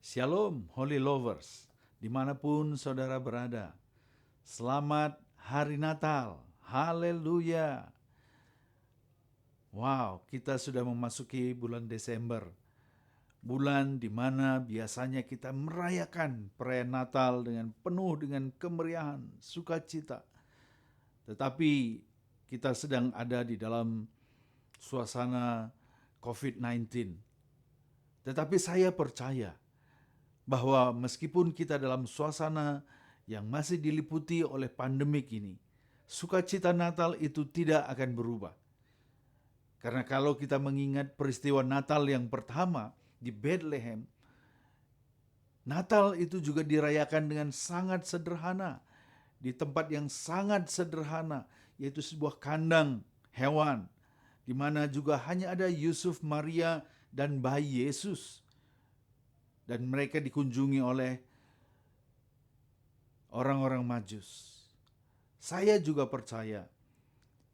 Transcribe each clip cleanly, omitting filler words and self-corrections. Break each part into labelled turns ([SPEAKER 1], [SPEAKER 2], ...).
[SPEAKER 1] Shalom, Holy Lovers, dimanapun saudara berada. Selamat Hari Natal, haleluya. Wow, kita sudah memasuki bulan Desember. Bulan di mana biasanya kita merayakan perayaan Natal dengan penuh dengan kemeriahan, sukacita. Tetapi kita sedang ada di dalam suasana COVID-19. Tetapi saya percaya bahwa meskipun kita dalam suasana yang masih diliputi oleh pandemik ini, sukacita Natal itu tidak akan berubah. Karena kalau kita mengingat peristiwa Natal yang pertama di Bethlehem, Natal itu juga dirayakan dengan sangat sederhana, di tempat yang sangat sederhana, yaitu sebuah kandang hewan, di mana juga hanya ada Yusuf, Maria, dan bayi Yesus. Dan mereka dikunjungi oleh orang-orang Majus. Saya juga percaya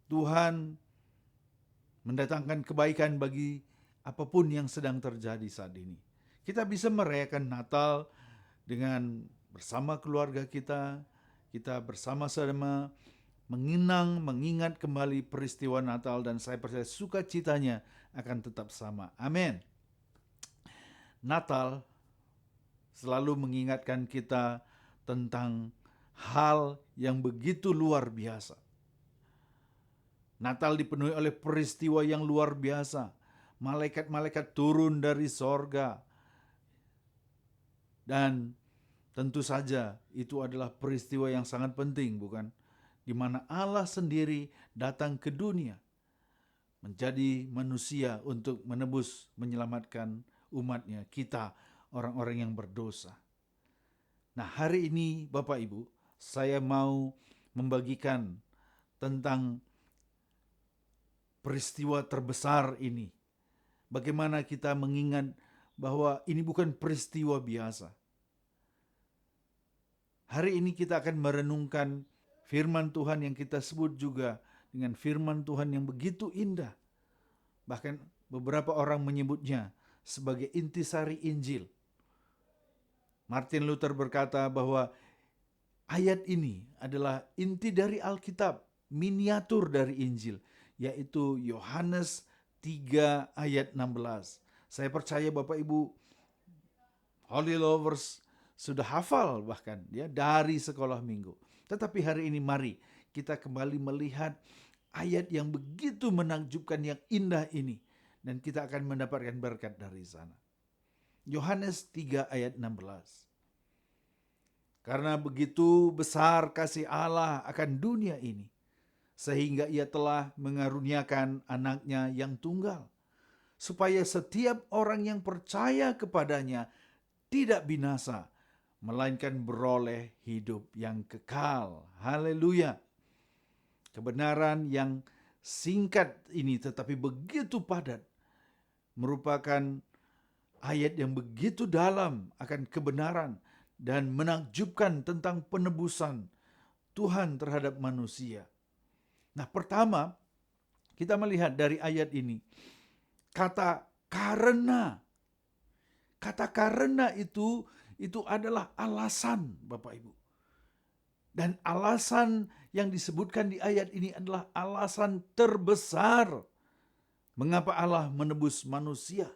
[SPEAKER 1] Tuhan mendatangkan kebaikan bagi apapun yang sedang terjadi saat ini. Kita bisa merayakan Natal dengan bersama keluarga kita bersama-sama mengingat kembali peristiwa Natal, dan saya percaya sukacitanya akan tetap sama. Amin. Natal selalu mengingatkan kita tentang hal yang begitu luar biasa. Natal dipenuhi oleh peristiwa yang luar biasa. Malaikat-malaikat turun dari sorga. Dan tentu saja itu adalah peristiwa yang sangat penting, bukan? Di mana Allah sendiri datang ke dunia menjadi manusia untuk menebus, menyelamatkan umatnya, kita, orang-orang yang berdosa. Nah, hari ini Bapak Ibu, saya mau membagikan tentang peristiwa terbesar ini. Bagaimana kita mengingat bahwa ini bukan peristiwa biasa. Hari ini kita akan merenungkan firman Tuhan yang kita sebut juga dengan firman Tuhan yang begitu indah. Bahkan beberapa orang menyebutnya sebagai intisari Injil. Martin Luther berkata bahwa ayat ini adalah inti dari Alkitab, miniatur dari Injil, yaitu Yohanes 3 ayat 16. Saya percaya Bapak Ibu Holy Lovers sudah hafal bahkan ya dari sekolah minggu. Tetapi hari ini mari kita kembali melihat ayat yang begitu menakjubkan, yang indah ini, dan kita akan mendapatkan berkat dari sana. Yohanes 3 ayat 16. Karena begitu besar kasih Allah akan dunia ini, sehingga ia telah mengaruniakan anaknya yang tunggal, supaya setiap orang yang percaya kepadanya tidak binasa, melainkan beroleh hidup yang kekal. Haleluya. Kebenaran yang singkat ini tetapi begitu padat merupakan ayat yang begitu dalam akan kebenaran dan menakjubkan tentang penebusan Tuhan terhadap manusia. Nah, pertama kita melihat dari ayat ini kata karena. Kata karena itu adalah alasan, Bapak Ibu. Dan alasan yang disebutkan di ayat ini adalah alasan terbesar mengapa Allah menebus manusia.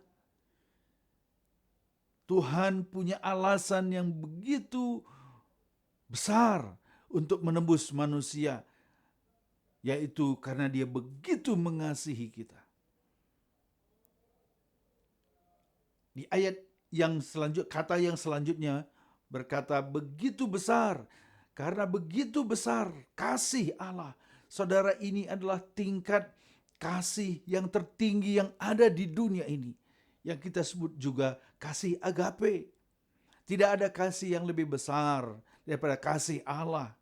[SPEAKER 1] Tuhan punya alasan yang begitu besar untuk menebus manusia, yaitu karena Dia begitu mengasihi kita. Di ayat yang selanjutnya, kata yang selanjutnya berkata begitu besar, karena begitu besar kasih Allah. Saudara, ini adalah tingkat kasih yang tertinggi yang ada di dunia ini, yang kita sebut juga kasih agape. Tidak ada kasih yang lebih besar daripada kasih Allah.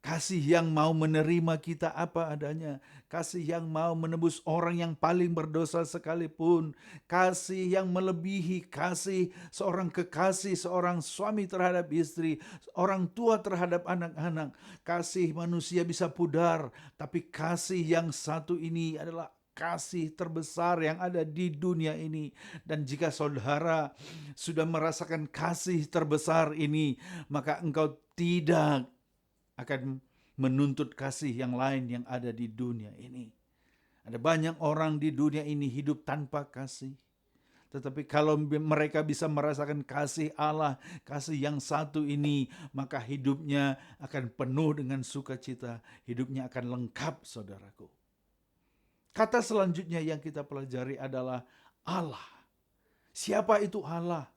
[SPEAKER 1] Kasih yang mau menerima kita apa adanya. Kasih yang mau menebus orang yang paling berdosa sekalipun. Kasih yang melebihi kasih seorang kekasih, seorang suami terhadap istri, orang tua terhadap anak-anak. Kasih manusia bisa pudar, tapi kasih yang satu ini adalah kasih terbesar yang ada di dunia ini. Dan jika saudara sudah merasakan kasih terbesar ini, maka engkau tidak akan menuntut kasih yang lain yang ada di dunia ini. Ada banyak orang di dunia ini hidup tanpa kasih. Tetapi kalau mereka bisa merasakan kasih Allah, kasih yang satu ini, maka hidupnya akan penuh dengan sukacita. Hidupnya akan lengkap, saudaraku. Kata selanjutnya yang kita pelajari adalah Allah. Siapa itu Allah?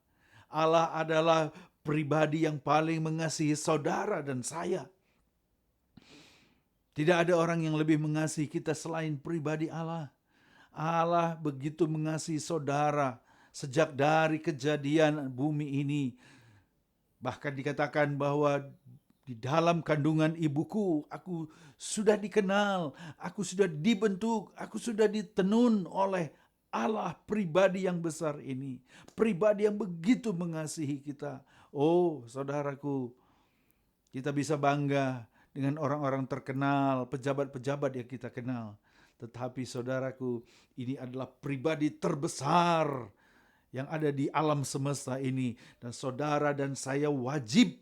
[SPEAKER 1] Allah adalah pribadi yang paling mengasihi saudara dan saya. Tidak ada orang yang lebih mengasihi kita selain pribadi Allah. Allah begitu mengasihi saudara sejak dari kejadian bumi ini. Bahkan dikatakan bahwa di dalam kandungan ibuku aku sudah dikenal, aku sudah dibentuk, aku sudah ditenun oleh Allah, pribadi yang besar ini. Pribadi yang begitu mengasihi kita. Oh, saudaraku, kita bisa bangga dengan orang-orang terkenal, pejabat-pejabat yang kita kenal. Tetapi saudaraku, ini adalah pribadi terbesar yang ada di alam semesta ini. Dan saudara dan saya wajib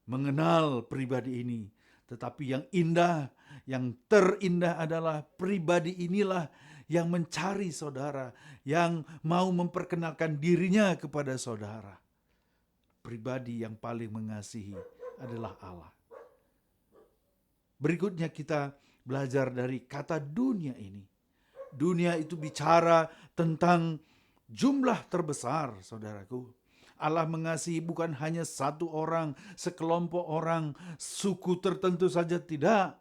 [SPEAKER 1] mengenal pribadi ini. Tetapi yang indah, yang terindah adalah pribadi inilah yang mencari saudara, yang mau memperkenalkan dirinya kepada saudara. Pribadi yang paling mengasihi adalah Allah. Berikutnya kita belajar dari kata dunia ini. Dunia itu bicara tentang jumlah terbesar, saudaraku. Allah mengasihi bukan hanya satu orang, sekelompok orang, suku tertentu saja, tidak.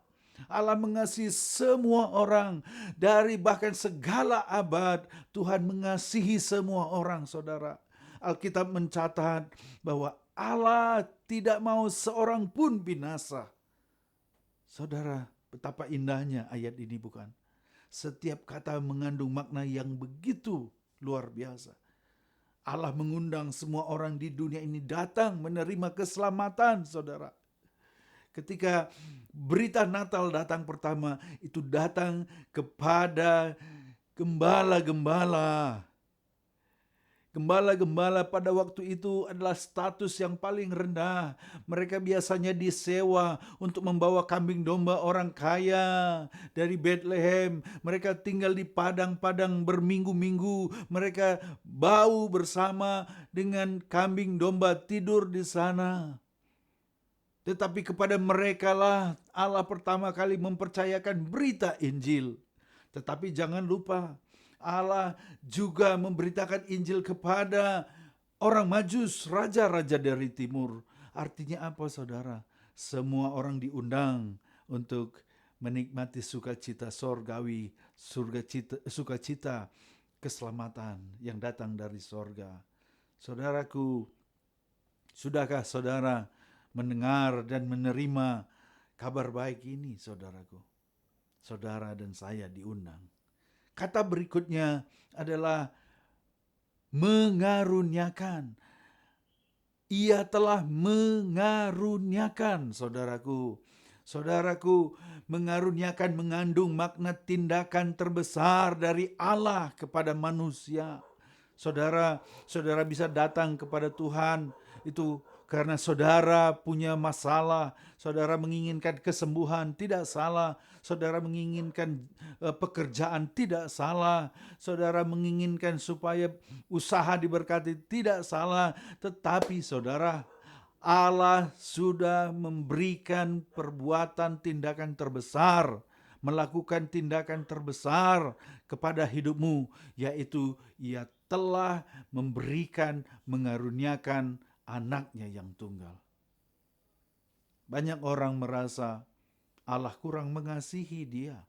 [SPEAKER 1] Allah mengasihi semua orang, dari bahkan segala abad. Tuhan mengasihi semua orang, saudara. Alkitab mencatat bahwa Allah tidak mau seorang pun binasa. Saudara, betapa indahnya ayat ini, bukan? Setiap kata mengandung makna yang begitu luar biasa. Allah mengundang semua orang di dunia ini datang menerima keselamatan, saudara. Ketika berita Natal datang pertama, itu datang kepada gembala-gembala. Gembala-gembala pada waktu itu adalah status yang paling rendah. Mereka biasanya disewa untuk membawa kambing domba orang kaya dari Bethlehem. Mereka tinggal di padang-padang berminggu-minggu. Mereka bau bersama dengan kambing domba, tidur di sana. Tetapi kepada mereka lah Allah pertama kali mempercayakan berita Injil. Tetapi jangan lupa, Allah juga memberitakan Injil kepada orang Majus, raja-raja dari timur. Artinya apa, saudara? Semua orang diundang untuk menikmati sukacita sorgawi, sukacita keselamatan yang datang dari sorga. Saudaraku, sudahkah saudara mendengar dan menerima kabar baik ini, saudaraku? Saudara dan saya diundang. Kata berikutnya adalah mengaruniakan. Ia telah mengaruniakan, saudaraku. Saudaraku, mengaruniakan mengandung makna tindakan terbesar dari Allah kepada manusia. Saudara bisa datang kepada Tuhan itu karena saudara punya masalah, saudara menginginkan kesembuhan, tidak salah. Saudara menginginkan pekerjaan, tidak salah. Saudara menginginkan supaya usaha diberkati, tidak salah. Tetapi saudara, Allah sudah memberikan perbuatan tindakan terbesar, melakukan tindakan terbesar kepada hidupmu, yaitu Ia telah memberikan, mengaruniakan anaknya yang tunggal. Banyak orang merasa Allah kurang mengasihi dia,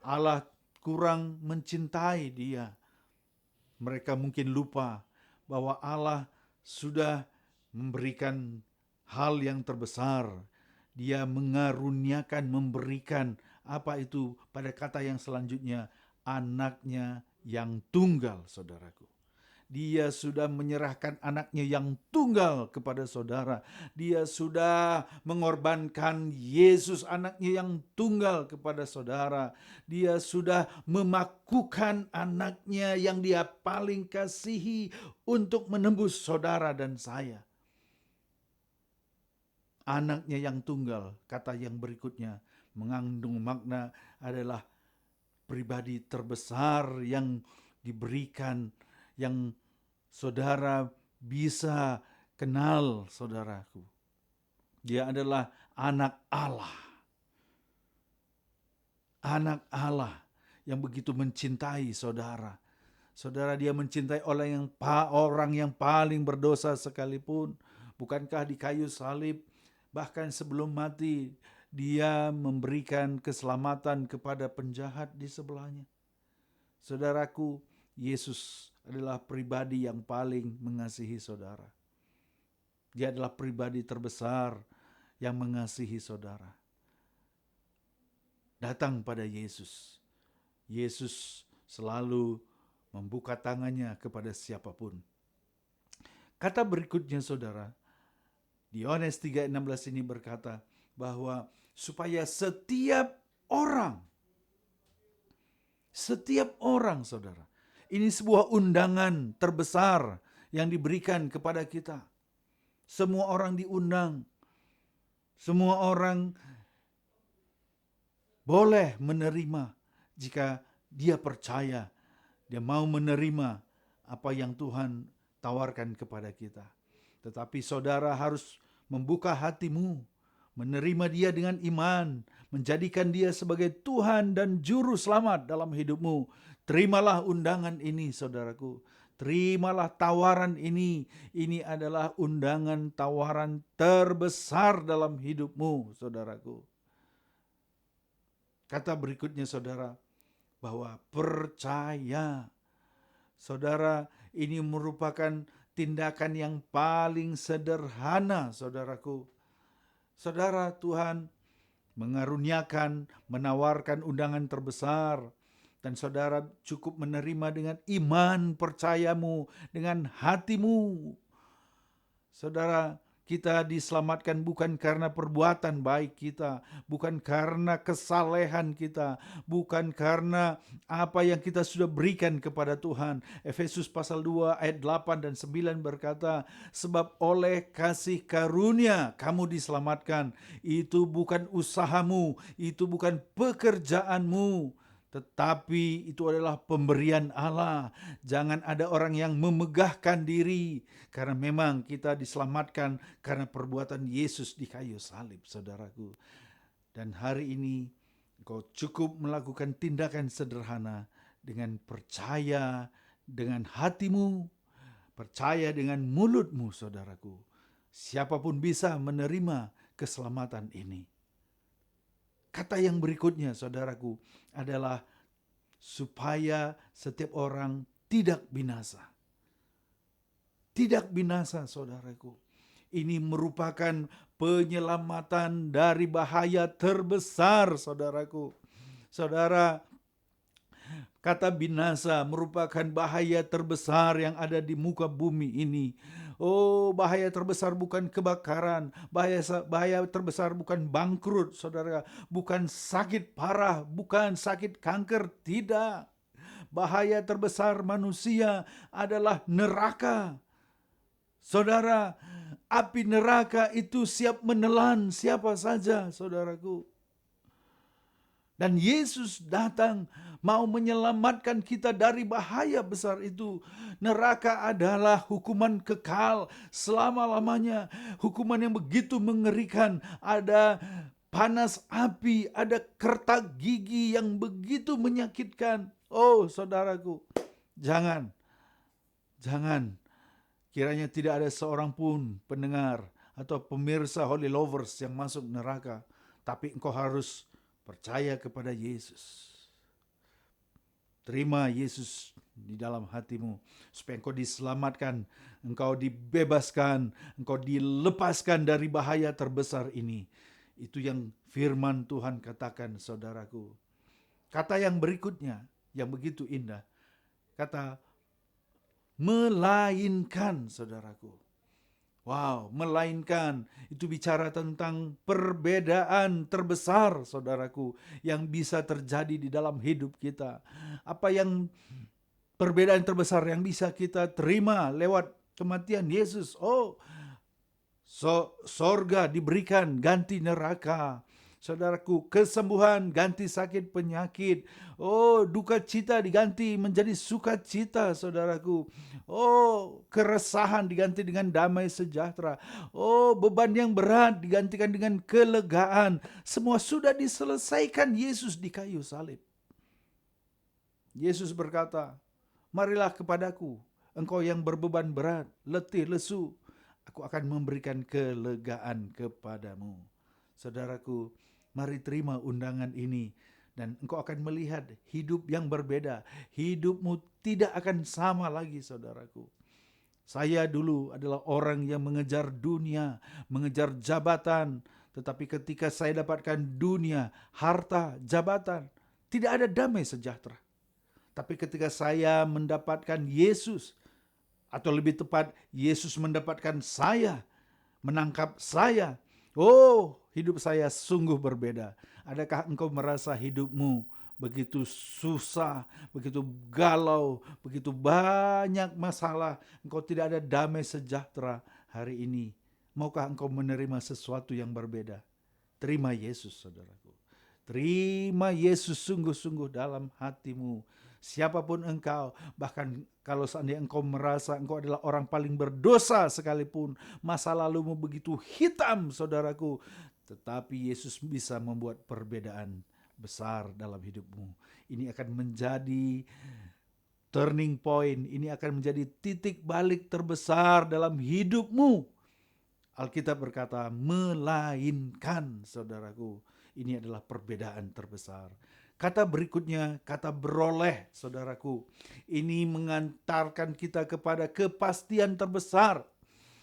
[SPEAKER 1] Allah kurang mencintai dia. Mereka mungkin lupa bahwa Allah sudah memberikan hal yang terbesar. Dia mengaruniakan, memberikan, apa itu pada kata yang selanjutnya, anaknya yang tunggal, saudaraku. Dia sudah menyerahkan anaknya yang tunggal kepada saudara. Dia sudah mengorbankan Yesus anaknya yang tunggal kepada saudara. Dia sudah memakukan anaknya yang dia paling kasihi untuk menembus saudara dan saya. Anaknya yang tunggal, kata yang berikutnya, mengandung makna adalah pribadi terbesar yang diberikan, yang saudara bisa kenal, saudaraku. Dia adalah anak Allah. Anak Allah yang begitu mencintai saudara. Saudara, dia mencintai orang yang paling berdosa sekalipun. Bukankah di kayu salib, bahkan sebelum mati, dia memberikan keselamatan kepada penjahat di sebelahnya. Saudaraku, Yesus adalah pribadi yang paling mengasihi saudara. Dia adalah pribadi terbesar yang mengasihi saudara. Datang pada Yesus. Yesus selalu membuka tangannya kepada siapapun. Kata berikutnya saudara, di Yohanes 3:16 ini berkata bahwa supaya setiap orang saudara, ini sebuah undangan terbesar yang diberikan kepada kita. Semua orang diundang. Semua orang boleh menerima jika dia percaya, dia mau menerima apa yang Tuhan tawarkan kepada kita. Tetapi saudara harus membuka hatimu, menerima dia dengan iman, menjadikan dia sebagai Tuhan dan Juru Selamat dalam hidupmu. Terimalah undangan ini, saudaraku. Terimalah tawaran ini. Ini adalah undangan tawaran terbesar dalam hidupmu, saudaraku. Kata berikutnya saudara, bahwa percaya. Saudara, ini merupakan tindakan yang paling sederhana, saudaraku. Saudara, Tuhan mengaruniakan, menawarkan undangan terbesar, dan saudara cukup menerima dengan iman percayamu, dengan hatimu. Saudara, kita diselamatkan bukan karena perbuatan baik kita, bukan karena kesalehan kita, bukan karena apa yang kita sudah berikan kepada Tuhan. Efesus pasal 2 ayat 8 dan 9 berkata, sebab oleh kasih karunia kamu diselamatkan. Itu bukan usahamu, itu bukan pekerjaanmu, tetapi itu adalah pemberian Allah. Jangan ada orang yang memegahkan diri, karena memang kita diselamatkan karena perbuatan Yesus di kayu salib, saudaraku. Dan hari ini kau cukup melakukan tindakan sederhana dengan percaya dengan hatimu, percaya dengan mulutmu, saudaraku. Siapapun bisa menerima keselamatan ini. Kata yang berikutnya, saudaraku, adalah supaya setiap orang tidak binasa. Tidak binasa, saudaraku. Ini merupakan penyelamatan dari bahaya terbesar, saudaraku. Saudara, kata binasa merupakan bahaya terbesar yang ada di muka bumi ini. Oh, bahaya terbesar bukan kebakaran, bahaya terbesar bukan bangkrut, saudara, bukan sakit parah, bukan sakit kanker, tidak. Bahaya terbesar manusia adalah neraka. Saudara, api neraka itu siap menelan siapa saja, saudaraku. Dan Yesus datang mau menyelamatkan kita dari bahaya besar itu. Neraka adalah hukuman kekal selama-lamanya. Hukuman yang begitu mengerikan. Ada panas api, ada kertak gigi yang begitu menyakitkan. Oh, saudaraku, jangan kiranya tidak ada seorang pun pendengar atau pemirsa Holy Lovers yang masuk neraka. Tapi engkau harus percaya kepada Yesus. Terima Yesus di dalam hatimu supaya engkau diselamatkan, engkau dibebaskan, engkau dilepaskan dari bahaya terbesar ini. Itu yang firman Tuhan katakan, saudaraku. Kata yang berikutnya yang begitu indah. Kata Melainkan, saudaraku. Wow, melainkan itu bicara tentang perbedaan terbesar, saudaraku, yang bisa terjadi di dalam hidup kita. Apa yang perbedaan terbesar yang bisa kita terima lewat kematian Yesus? Oh, sorga diberikan ganti neraka. Saudaraku, kesembuhan ganti sakit penyakit. Oh, duka cita diganti menjadi sukacita, saudaraku. Oh, keresahan diganti dengan damai sejahtera. Oh, beban yang berat digantikan dengan kelegaan. Semua sudah diselesaikan Yesus di kayu salib. Yesus berkata, marilah kepadaku, engkau yang berbeban berat, letih, lesu. Aku akan memberikan kelegaan kepadamu. Saudaraku, mari terima undangan ini dan engkau akan melihat hidup yang berbeda. Hidupmu tidak akan sama lagi, saudaraku. Saya dulu adalah orang yang mengejar dunia, mengejar jabatan. Tetapi ketika saya dapatkan dunia, harta, jabatan, tidak ada damai sejahtera. Tapi ketika saya mendapatkan Yesus, atau lebih tepat Yesus mendapatkan saya, menangkap saya, oh, hidup saya sungguh berbeda. Adakah engkau merasa hidupmu begitu susah, begitu galau, begitu banyak masalah, engkau tidak ada damai sejahtera hari ini? Maukah engkau menerima sesuatu yang berbeda? Terima Yesus, saudaraku. Terima Yesus sungguh-sungguh dalam hatimu. Siapapun engkau, bahkan kalau seandainya engkau merasa engkau adalah orang paling berdosa sekalipun, masa lalumu begitu hitam, saudaraku, tetapi Yesus bisa membuat perbedaan besar dalam hidupmu. Ini akan menjadi turning point, ini akan menjadi titik balik terbesar dalam hidupmu. Alkitab berkata, melainkan, saudaraku, ini adalah perbedaan terbesar. Kata berikutnya, kata beroleh, saudaraku. Ini mengantarkan kita kepada kepastian terbesar.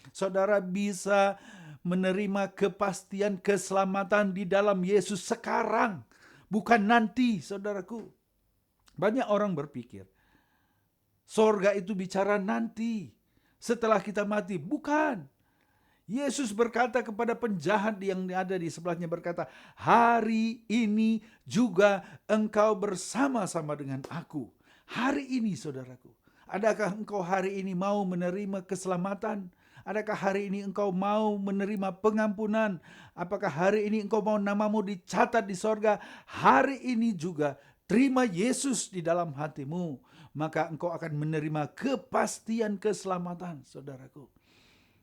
[SPEAKER 1] Saudara bisa menerima kepastian keselamatan di dalam Yesus sekarang, bukan nanti, saudaraku. Banyak orang berpikir, sorga itu bicara nanti, setelah kita mati. Bukan. Yesus berkata kepada penjahat yang ada di sebelahnya, berkata, hari ini juga engkau bersama-sama dengan aku. Hari ini, saudaraku. Adakah engkau hari ini mau menerima keselamatan? Adakah hari ini engkau mau menerima pengampunan? Apakah hari ini engkau mau namamu dicatat di sorga? Hari ini juga terima Yesus di dalam hatimu. Maka engkau akan menerima kepastian keselamatan, saudaraku.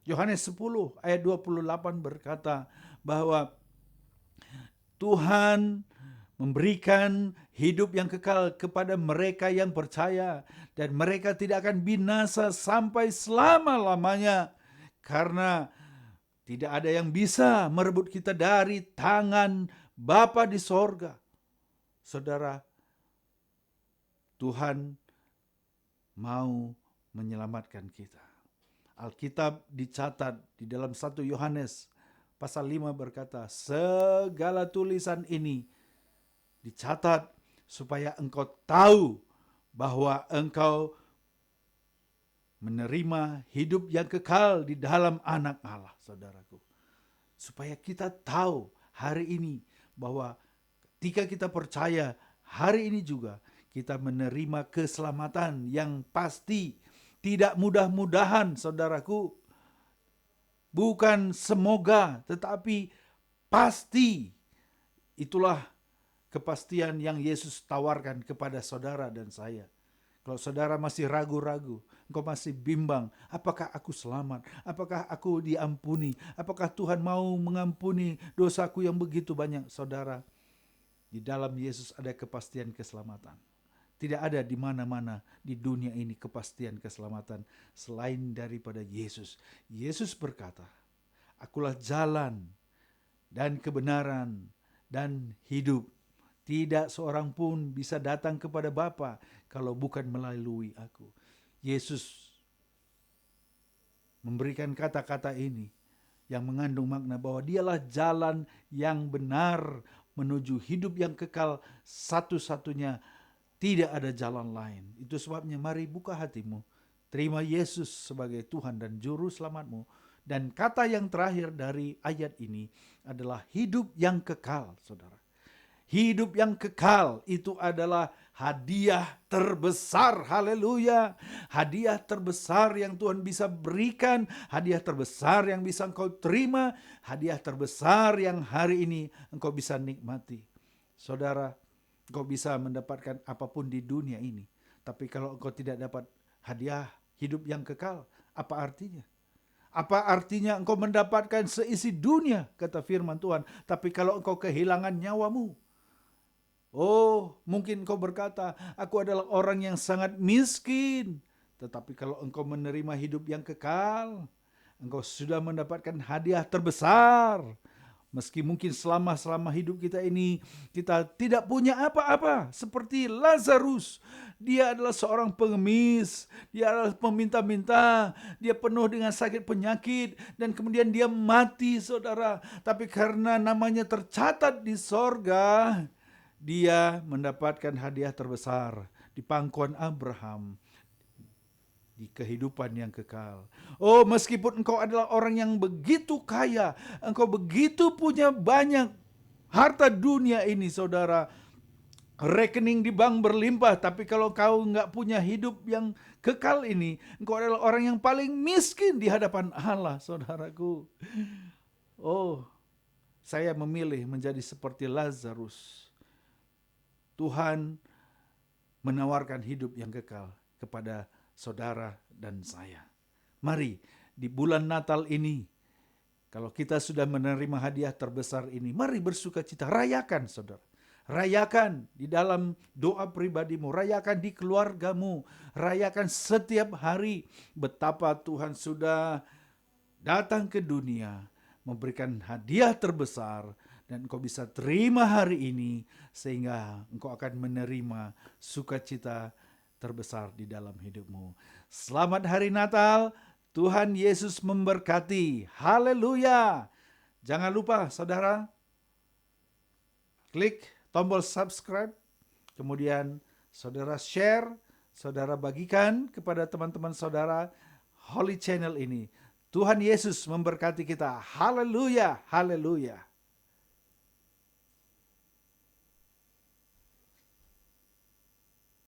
[SPEAKER 1] Yohanes 10 ayat 28 berkata bahwa Tuhan memberikan hidup yang kekal kepada mereka yang percaya, dan mereka tidak akan binasa sampai selama-lamanya, karena tidak ada yang bisa merebut kita dari tangan Bapa di sorga. Saudara, Tuhan mau menyelamatkan kita. Alkitab dicatat di dalam 1 Yohanes pasal 5 berkata, segala tulisan ini dicatat supaya engkau tahu bahwa engkau menerima hidup yang kekal di dalam Anak Allah, saudaraku. Supaya kita tahu hari ini bahwa ketika kita percaya, hari ini juga kita menerima keselamatan yang pasti. Tidak mudah-mudahan, saudaraku. Bukan semoga, tetapi pasti. Itulah kepastian yang Yesus tawarkan kepada saudara dan saya. Kalau saudara masih ragu-ragu, engkau masih bimbang, apakah aku selamat? Apakah aku diampuni? Apakah Tuhan mau mengampuni dosaku yang begitu banyak? Saudara, di dalam Yesus ada kepastian keselamatan. Tidak ada di mana-mana di dunia ini kepastian keselamatan selain daripada Yesus. Yesus berkata, akulah jalan dan kebenaran dan hidup. Tidak seorang pun bisa datang kepada Bapa kalau bukan melalui aku. Yesus memberikan kata-kata ini yang mengandung makna bahwa dialah jalan yang benar menuju hidup yang kekal, satu-satunya. Tidak ada jalan lain. Itu sebabnya mari buka hatimu. Terima Yesus sebagai Tuhan dan Juru Selamatmu. Dan kata yang terakhir dari ayat ini adalah hidup yang kekal, saudara. Hidup yang kekal itu adalah hadiah terbesar. Haleluya. Hadiah terbesar yang Tuhan bisa berikan. Hadiah terbesar yang bisa engkau terima. Hadiah terbesar yang hari ini engkau bisa nikmati. Saudara, engkau bisa mendapatkan apapun di dunia ini. Tapi kalau engkau tidak dapat hadiah hidup yang kekal, apa artinya? Apa artinya engkau mendapatkan seisi dunia, kata firman Tuhan, tapi kalau engkau kehilangan nyawamu? Oh, mungkin engkau berkata, aku adalah orang yang sangat miskin. Tetapi kalau engkau menerima hidup yang kekal, engkau sudah mendapatkan hadiah terbesar. Meski mungkin selama hidup kita ini kita tidak punya apa-apa, seperti Lazarus. Dia adalah seorang pengemis, dia adalah peminta-minta, dia penuh dengan sakit penyakit, dan kemudian dia mati, saudara. Tapi karena namanya tercatat di sorga, dia mendapatkan hadiah terbesar di pangkuan Abraham, di kehidupan yang kekal. Oh, meskipun engkau adalah orang yang begitu kaya, engkau begitu punya banyak harta dunia ini, saudara, rekening di bank berlimpah, tapi kalau kau nggak punya hidup yang kekal ini, engkau adalah orang yang paling miskin di hadapan Allah, saudaraku. Oh, saya memilih menjadi seperti Lazarus. Tuhan menawarkan hidup yang kekal kepada saudara dan saya. Mari di bulan Natal ini, kalau kita sudah menerima hadiah terbesar ini, mari bersuka cita, rayakan, saudara. Rayakan di dalam doa pribadimu, rayakan di keluargamu, rayakan setiap hari betapa Tuhan sudah datang ke dunia, memberikan hadiah terbesar, dan engkau bisa terima hari ini, sehingga engkau akan menerima sukacita terbesar di dalam hidupmu. Selamat hari Natal, Tuhan Yesus memberkati. Haleluya. Jangan lupa, saudara, klik tombol subscribe, kemudian saudara share, saudara bagikan kepada teman-teman saudara Holy Channel ini. Tuhan Yesus memberkati kita. Haleluya, haleluya.